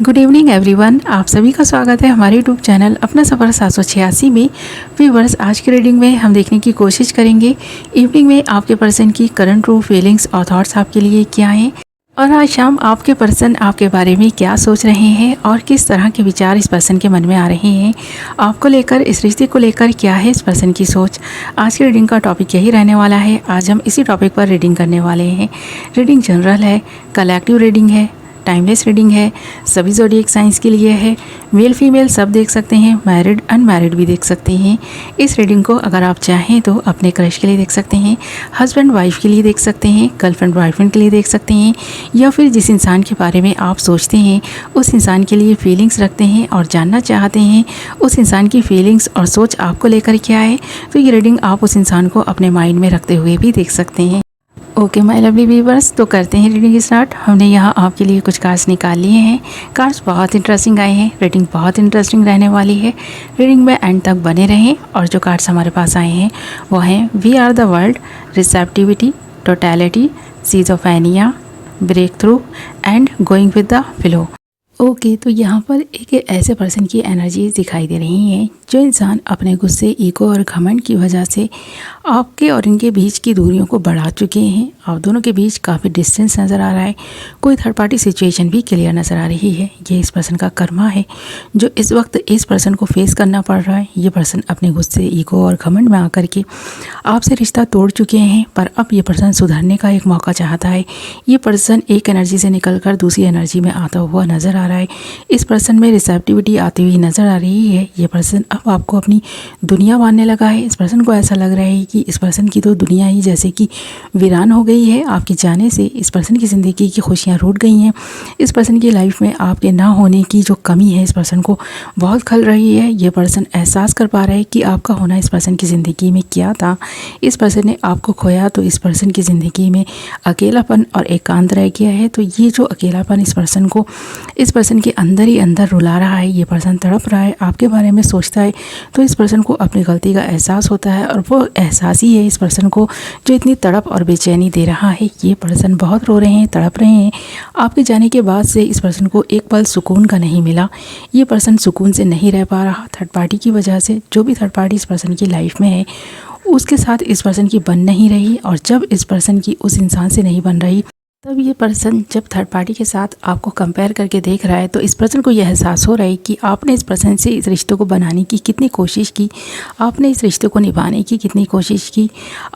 Good evening everyone, आप सभी का स्वागत है हमारे यूट्यूब चैनल अपना सफ़र 786 में। व्यूअर्स, आज की रीडिंग में हम देखने की कोशिश करेंगे इवनिंग में आपके पर्सन की करंट ट्रू फीलिंग्स और थॉट्स आपके लिए क्या हैं, और आज शाम आपके पर्सन आपके बारे में क्या सोच रहे हैं और किस तरह के विचार इस पर्सन के मन में आ रहे हैं आपको लेकर, इस रिश्ते को लेकर क्या है इस पर्सन की सोच। आज की रीडिंग का टॉपिक यही रहने वाला है। आज हम इसी टॉपिक पर रीडिंग करने वाले हैं। रीडिंग जनरल है, कलेक्टिव रीडिंग है, टाइमलेस रीडिंग है, सभी ज़ोडिएक साइंस के लिए है। मेल फीमेल सब देख सकते हैं, मैरिड अनमैरिड भी देख सकते हैं। इस रीडिंग को अगर आप चाहें तो अपने क्रश के लिए देख सकते हैं, हस्बैंड वाइफ के लिए देख सकते हैं, गर्लफ्रेंड बॉयफ्रेंड के लिए देख सकते हैं, या फिर जिस इंसान के बारे में आप सोचते हैं उस इंसान के लिए फीलिंग्स रखते हैं और जानना चाहते हैं उस इंसान की फीलिंग्स और सोच आपको लेकर क्या है, तो ये रीडिंग आप उस इंसान को अपने माइंड में रखते हुए भी देख सकते हैं। ओके माय लवली व्यूअर्स, तो करते हैं रीडिंग स्टार्ट। हमने यहाँ आपके लिए कुछ कार्ड्स निकाल लिए हैं। कार्ड्स बहुत इंटरेस्टिंग आए हैं, रीडिंग बहुत इंटरेस्टिंग रहने वाली है। रीडिंग में एंड तक बने रहें। और जो कार्ड्स हमारे पास आए हैं वो हैं we are the world, receptivity, totality, schizophrenia, break through and going with the flow. Okay, तो यहाँ पर एक ऐसे पर्सन की एनर्जी दिखाई दे रही है जो इंसान अपने गुस्से, ईगो और घमंड की वजह से आपके और इनके बीच की दूरियों को बढ़ा चुके हैं। आप दोनों के बीच काफ़ी डिस्टेंस नज़र आ रहा है। कोई थर्ड पार्टी सिचुएशन भी क्लियर नज़र आ रही है। ये इस पर्सन का कर्मा है जो इस वक्त इस पर्सन को फेस करना पड़ रहा है। ये पर्सन अपने गुस्से, ईगो और घमंड में आकर के आपसे रिश्ता तोड़ चुके हैं, पर अब ये पर्सन सुधरने का एक मौका चाहता है। ये पर्सन एक एनर्जी से निकलकर दूसरी एनर्जी में आता हुआ नज़र आ रहा है। इस पर्सन में रिसेप्टिविटी आती हुई नज़र आ रही है। ये पर्सन अब आपको अपनी दुनिया मानने लगा है। इस पर्सन को ऐसा लग रहा है कि इस पर्सन की तो दुनिया ही जैसे कि वीरान हो गई है आपके जाने से। इस पर्सन की ज़िंदगी की खुशियाँ रूठ गई हैं। इस पर्सन की लाइफ में आपके ना होने की जो कमी है इस पर्सन को बहुत खल रही है। ये पर्सन एहसास कर पा रहा है कि आपका होना इस पर्सन की ज़िंदगी में क्या था। इस पर्सन ने आपको खोया तो इस पर्सन की ज़िंदगी में अकेलापन और एकांत रह गया है। तो ये जो अकेलापन इस पर्सन को इस पर्सन के अंदर ही अंदर रुला रहा है। ये पर्सन तड़प रहा है, आपके बारे में सोचता है तो इस पर्सन को अपनी गलती का एहसास होता है, और वो एहसास ही है इस पर्सन को जो इतनी तड़प और बेचैनी दे रहा है। ये पर्सन बहुत रो रहे हैं, तड़प रहे हैं। आपके जाने के बाद से इस पर्सन को एक पल सुकून का नहीं मिला। ये पर्सन सुकून से नहीं रह पा रहा थर्ड पार्टी की वजह से। जो भी थर्ड पार्टी इस पर्सन की लाइफ में है उसके साथ इस पर्सन की बन नहीं रही, और जब इस पर्सन की उस इंसान से नहीं बन रही तब ये पर्सन जब थर्ड पार्टी के साथ आपको कंपेयर करके देख रहा है तो इस पर्सन को यह एहसास हो रहा है कि आपने इस पर्सन से इस रिश्ते को बनाने की कितनी कोशिश की, आपने इस रिश्ते को निभाने की कितनी कोशिश की।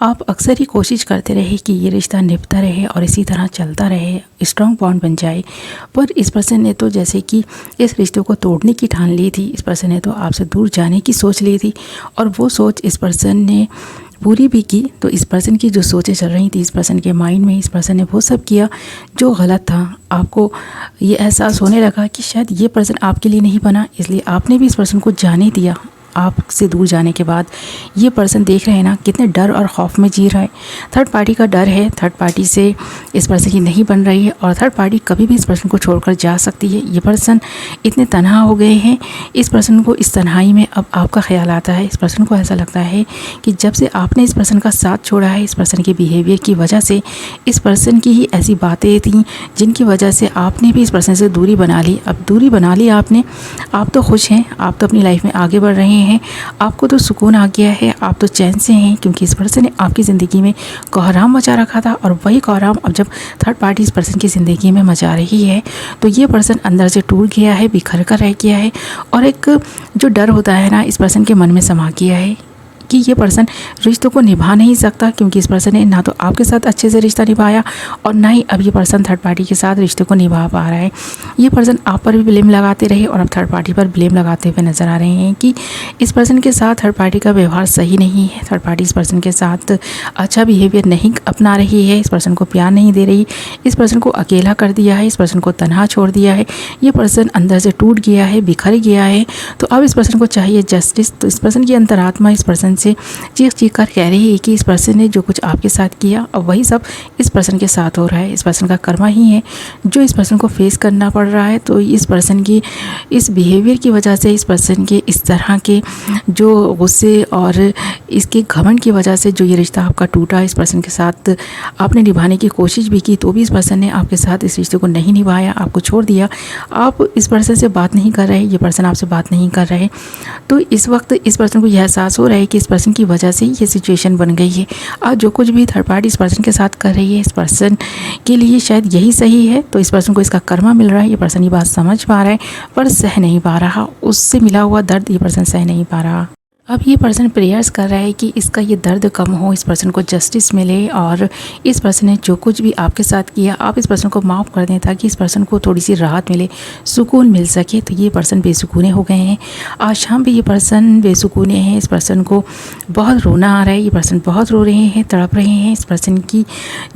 आप अक्सर ही कोशिश करते रहे कि ये रिश्ता निभता रहे और इसी तरह चलता रहे, स्ट्रॉन्ग बॉन्ड बन जाए, पर इस पर्सन ने तो जैसे कि इस रिश्ते को तोड़ने की ठान ली थी। इस पर्सन ने तो आपसे दूर जाने की सोच ली थी, और वो सोच इस पर्सन ने पूरी भी की। तो इस पर्सन की जो सोचें चल रही थी इस पर्सन के माइंड में, इस पर्सन ने वो सब किया जो गलत था। आपको ये एहसास होने लगा कि शायद ये पर्सन आपके लिए नहीं बना, इसलिए आपने भी इस पर्सन को जाने दिया। आपसे दूर जाने के बाद ये पर्सन देख रहे हैं ना कितने डर और खौफ में जी रहा है। थर्ड पार्टी का डर है, थर्ड पार्टी से इस पर्सन की नहीं बन रही है, और थर्ड पार्टी कभी भी इस पर्सन को छोड़कर जा सकती है। ये पर्सन इतने तन्हा हो गए हैं। इस पर्सन को इस तन्हाई में अब आपका ख्याल आता है। इस पर्सन को ऐसा लगता है कि जब से आपने इस पर्सन का साथ छोड़ा है, इस पर्सन के बिहेवियर की वजह से, इस पर्सन की ही ऐसी बातें थी जिनकी वजह से आपने भी इस पर्सन से दूरी बना ली। अब दूरी बना ली आपने, आप तो खुश हैं, आप तो अपनी लाइफ में आगे बढ़ रहे हैं, आपको तो सुकून आ गया है, आप तो चैन से हैं, क्योंकि इस पर्सन ने आपकी ज़िंदगी में कोहराम मचा रखा था, और वही कोहराम अब जब थर्ड पार्टी इस पर्सन की ज़िंदगी में मचा रही है तो ये पर्सन अंदर से टूट गया है, बिखर कर रह गया है, और एक जो डर होता है ना इस पर्सन के मन में समा गया है कि ये पर्सन रिश्तों को निभा नहीं सकता, क्योंकि इस पर्सन ने ना तो आपके साथ अच्छे से रिश्ता निभाया और ना ही अब ये पर्सन थर्ड पार्टी के साथ रिश्ते को निभा पा रहा है। ये पर्सन आप पर भी ब्लेम लगाते रहे और अब थर्ड पार्टी पर ब्लेम लगाते हुए नज़र आ रहे हैं कि इस पर्सन के साथ थर्ड पार्टी का व्यवहार सही नहीं है। थर्ड पार्टी इस पर्सन के साथ अच्छा बिहेवियर नहीं अपना रही है, इस पर्सन को प्यार नहीं दे रही, इस पर्सन को अकेला कर दिया है, इस पर्सन को तनहा छोड़ दिया है। ये पर्सन अंदर से टूट गया है, बिखर गया है। तो अब इस पर्सन को चाहिए जस्टिस। तो इस पर्सन की अंतरात्मा इस पर्सन से चीख कर कह रही है कि इस पर्सन ने जो कुछ आपके साथ किया अब वही सब इस पर्सन के साथ हो रहा है। इस पर्सन का कर्मा ही है जो इस पर्सन को फेस करना पड़ रहा है। तो इस पर्सन की इस बिहेवियर की वजह से, इस पर्सन के इस तरह के जो गुस्से और इसके घमंड की वजह से जो ये रिश्ता आपका टूटा, इस पर्सन के साथ आपने निभाने की कोशिश भी की तो भी इस पर्सन ने आपके साथ इस रिश्ते को नहीं निभाया, आपको छोड़ दिया। आप इस पर्सन से बात नहीं कर रहे, ये पर्सन आपसे बात नहीं कर रहे। तो इस वक्त इस पर्सन को यह एहसास हो रहा है कि इस पर्सन की वजह से ये सिचुएशन बन गई है। और जो कुछ भी थर्ड पार्टी इस पर्सन के साथ कर रही है, इस पर्सन के लिए शायद यही सही है। तो इस पर्सन को इसका कर्मा मिल रहा है। ये पर्सन ये बात समझ पा रहा है पर सह नहीं पा रहा। उससे मिला हुआ दर्द ये पर्सन सह नहीं पा रहा। अब ये पर्सन प्रेयर्स कर रहा है कि इसका ये दर्द कम हो, इस पर्सन को जस्टिस मिले और इस पर्सन ने जो कुछ भी आपके साथ किया आप इस पर्सन को माफ़ कर दें ताकि इस पर्सन को थोड़ी सी राहत मिले, सुकून मिल सके। तो ये पर्सन बेसुकूने हो गए हैं। आज शाम भी ये पर्सन बेसुकूने हैं। इस पर्सन को बहुत रोना आ रहा है। ये पर्सन बहुत रो रहे हैं, तड़प रहे हैं। इस पर्सन की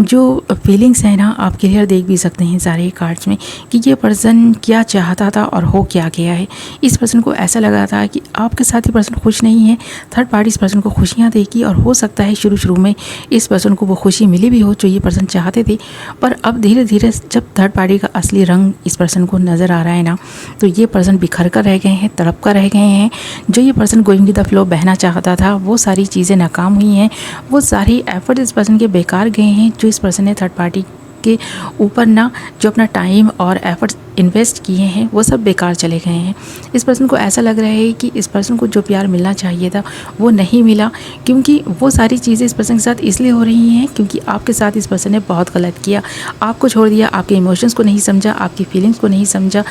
जो फीलिंग्स हैं ना, आप क्लियर देख भी सकते हैं सारे कार्ड्स में कि ये पर्सन क्या चाहता था और हो क्या गया है। इस पर्सन को ऐसा लगा था कि आपके साथ ये पर्सन खुश नहीं है, थर्ड पार्टी इस पर्सन को खुशियां देगी और हो सकता है शुरू में इस पर्सन को वो खुशी मिली भी हो जो ये पर्सन चाहते थे। पर अब धीरे धीरे जब थर्ड पार्टी का असली रंग इस पर्सन को नज़र आ रहा है ना, तो ये पर्सन बिखर कर रह गए हैं, तड़प कर रह गए हैं। जो ये person going with the flow बहना चाहता था वो सारी चीज़ें नाकाम हुई हैं। वो सारी एफर्ट इस पर्सन के बेकार गए हैं जो इस पर्सन ने थर्ड पार्टी के ऊपर ना जो अपना टाइम और एफर्ट्स इन्वेस्ट किए हैं वो सब बेकार चले गए हैं। इस पर्सन को ऐसा लग रहा है कि इस पर्सन को जो प्यार मिलना चाहिए था वो नहीं मिला, क्योंकि वो सारी चीज़ें इस पर्सन के साथ इसलिए हो रही हैं क्योंकि आपके साथ इस पर्सन ने बहुत गलत किया, आपको छोड़ दिया, आपके इमोशंस को नहीं समझा, आपकी फीलिंग्स को नहीं समझा,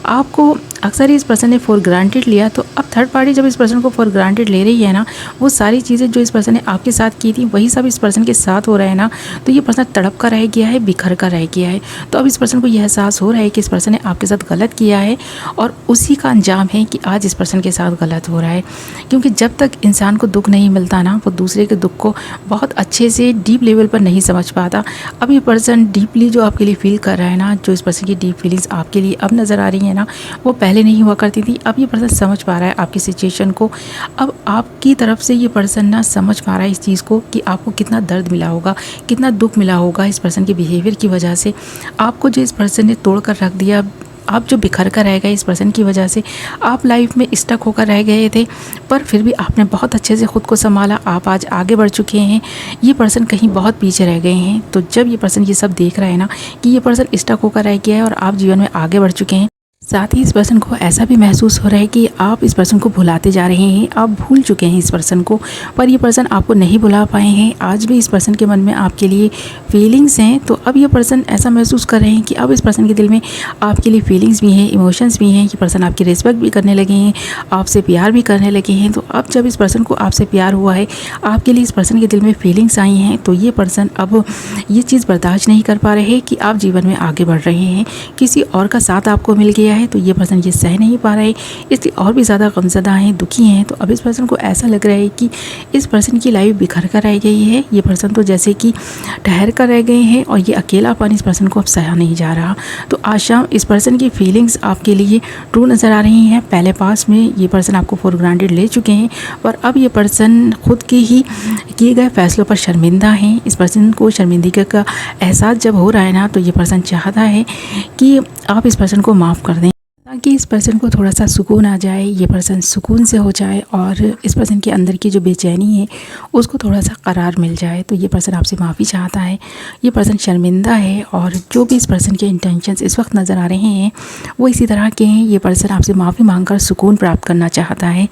आपको अक्सर ही इस पर्सन ने फॉर ग्रांटेड लिया। तो अब थर्ड पार्टी जब इस पर्सन को फॉर ग्रांटेड ले रही है ना, वो सारी चीज़ें जो इस पर्सन ने आपके साथ की थी वही सब इस पर्सन के साथ हो रहा है ना, तो ये पर्सन तड़प कर रह गया है, बिखर कर रह गया है। तो अब इस पर्सन को यह एहसास हो रहा है कि इस पर्सन ने आपके साथ गलत किया है और उसी का अंजाम है कि आज इस पर्सन के साथ गलत हो रहा है। क्योंकि जब तक इंसान को दुख नहीं मिलता ना, वो दूसरे के दुख को बहुत अच्छे से डीप लेवल पर नहीं समझ पाता। अब ये पर्सन डीपली जो आपके लिए फील कर रहा है ना, जो इस पर्सन की डीप फीलिंग्स आपके लिए अब नज़र आ रही है ना, वो पहले नहीं हुआ करती थी। अब ये पर्सन समझ पा रहा है आपकी सिचुएशन को। अब आपकी तरफ से ये पर्सन ना समझ पा रहा है इस चीज़ को कि आपको कितना दर्द मिला होगा, कितना दुख मिला होगा इस पर्सन के बिहेवियर की वजह से। आपको जो इस पर्सन ने तोड़ कर रख दिया, आप जो बिखर कर रह गए इस पर्सन की वजह से, आप लाइफ में स्टक होकर रह गए थे पर फिर भी आपने बहुत अच्छे से ख़ुद को संभाला, आप आज आगे बढ़ चुके हैं। ये पर्सन कहीं बहुत पीछे रह गए हैं। तो जब ये पर्सन ये सब देख रहा है ना कि ये पर्सन स्टक होकर रह गया है और आप जीवन में आगे बढ़ चुके हैं, साथ ही इस पर्सन को ऐसा भी महसूस हो रहा है कि आप इस पर्सन को भुलाते जा रहे हैं, आप भूल चुके हैं इस पर्सन को, पर ये पर्सन आपको नहीं भुला पाए हैं। आज भी इस पर्सन के मन में आपके लिए फीलिंग्स हैं। तो अब ये पर्सन ऐसा महसूस कर रहे हैं कि अब इस पर्सन के दिल में आपके लिए फीलिंग्स भी हैं, इमोशंस भी हैं। ये पर्सन आपकी रिस्पेक्ट भी करने लगे हैं, आपसे प्यार भी करने लगे हैं। तो अब जब इस पर्सन को आपसे प्यार हुआ है, आपके लिए इस पर्सन के दिल में फीलिंग्स आई हैं, तो ये पर्सन अब ये चीज़ बर्दाश्त नहीं कर पा रहे कि आप जीवन में आगे बढ़ रहे हैं, किसी और का साथ आपको मिल गया है। तो ये पर्सन ये सह नहीं पा रहे, इसलिए और भी ज़्यादा गमज़दा हैं, दुखी हैं। तो अब इस पर्सन को ऐसा लग रहा है कि इस पर्सन की लाइफ बिखर कर रह गई है। ये पर्सन तो जैसे कि ठहर कर रह गए हैं और ये अकेलापन इस पर्सन को अब सहा नहीं जा रहा। तो आज शाम इस पर्सन की फीलिंग्स आपके लिए ट्रू नज़र आ रही हैं। पहले पास में ये पर्सन आपको फॉर ग्रांटेड ले चुके हैं, पर अब ये पर्सन खुद के ही किए गए फैसलों पर शर्मिंदा हैं। इस पर्सन को शर्मिंदगी का एहसास जब हो रहा है ना, तो ये पर्सन चाहता है कि आप इस पर्सन को माफ़ कर दें ताकि इस पर्सन को थोड़ा सा सुकून आ जाए, ये पर्सन सुकून से हो जाए और इस पर्सन के अंदर की जो बेचैनी है उसको थोड़ा सा करार मिल जाए। तो ये पर्सन आपसे माफ़ी चाहता है, ये पर्सन शर्मिंदा है और जो भी इस पर्सन के इंटेंशंस इस वक्त नज़र आ रहे हैं वो इसी तरह के हैं। ये पर्सन आपसे माफ़ी मांगकर सुकून प्राप्त करना चाहता है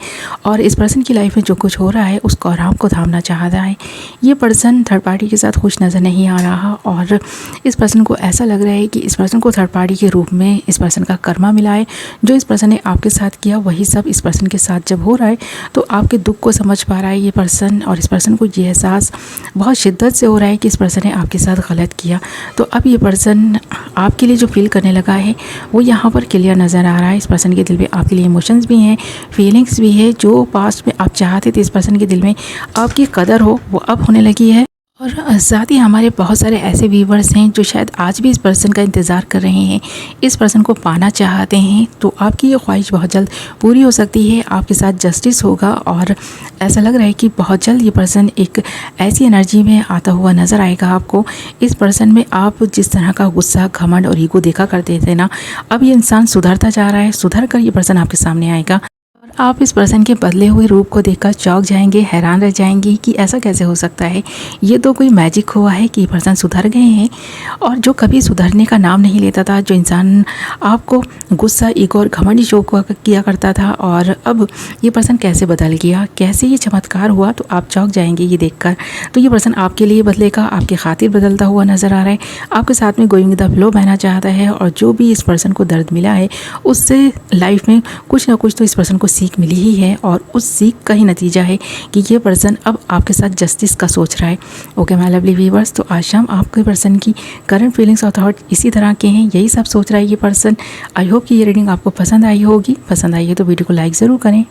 और इस पर्सन की लाइफ में जो कुछ हो रहा है उस कोहराम को थामना चाहता है। ये पर्सन थर्ड पार्टी के साथ खुश नज़र नहीं आ रहा और इस पर्सन को ऐसा लग रहा है कि इस पर्सन को थर्ड पार्टी के रूप में इस पर्सन का कर्मा मिला है। जो इस पर्सन ने आपके साथ किया वही सब इस पर्सन के साथ जब हो रहा है तो आपके दुख को समझ पा रहा है ये पर्सन और इस पर्सन को ये एहसास बहुत शिद्दत से हो रहा है कि इस पर्सन ने आपके साथ गलत किया। तो अब ये पर्सन आपके लिए जो फील करने लगा है वो यहाँ पर क्लियर नज़र आ रहा है। इस पर्सन के दिल में आपके लिए इमोशंस भी हैं, फीलिंग्स भी है। जो पास्ट में आप चाहते थे इस पर्सन के दिल में आपकी कदर हो, वो अब होने लगी है। और साथ ही हमारे बहुत सारे ऐसे व्यूवर्स हैं जो शायद आज भी इस पर्सन का इंतज़ार कर रहे हैं, इस पर्सन को पाना चाहते हैं। तो आपकी ये ख्वाहिश बहुत जल्द पूरी हो सकती है, आपके साथ जस्टिस होगा और ऐसा लग रहा है कि बहुत जल्द ये पर्सन एक ऐसी एनर्जी में आता हुआ नज़र आएगा आपको। इस पर्सन में आप जिस तरह का गुस्सा, घमंड और ईगो देखा करते थे ना, अब ये इंसान सुधरता जा रहा है, सुधर कर ये पर्सन आपके सामने आएगा। आप इस पर्सन के बदले हुए रूप को देखकर चौंक जाएंगे, हैरान रह जाएंगी कि ऐसा कैसे हो सकता है। ये तो कोई मैजिक हुआ है कि ये पर्सन सुधर गए हैं। और जो कभी सुधरने का नाम नहीं लेता था, जो इंसान आपको गुस्सा, ईगो और घमंड शो किया करता था, और अब ये पर्सन कैसे बदल गया, कैसे ये चमत्कार हुआ, तो आप चौंक जाएंगे ये देखकर। तो ये पर्सन आपके लिए बदलेगा, आपकी खातिर बदलता हुआ नज़र आ रहा है, आपके साथ में गोइंग द फ्लो बहना चाहता है। और जो भी इस पर्सन को दर्द मिला है, उससे लाइफ में कुछ ना कुछ तो इस पर्सन को सीख मिली ही है, और उस सीख का ही नतीजा है कि ये पर्सन अब आपके साथ जस्टिस का सोच रहा है। ओके माय लवली व्यूअर्स, तो आज शाम आपके पर्सन की करंट फीलिंग्स और थॉट इसी तरह के हैं, यही सब सोच रहा है ये पर्सन। आई होप कि ये रीडिंग आपको पसंद आई होगी। पसंद आई है तो वीडियो को लाइक ज़रूर करें।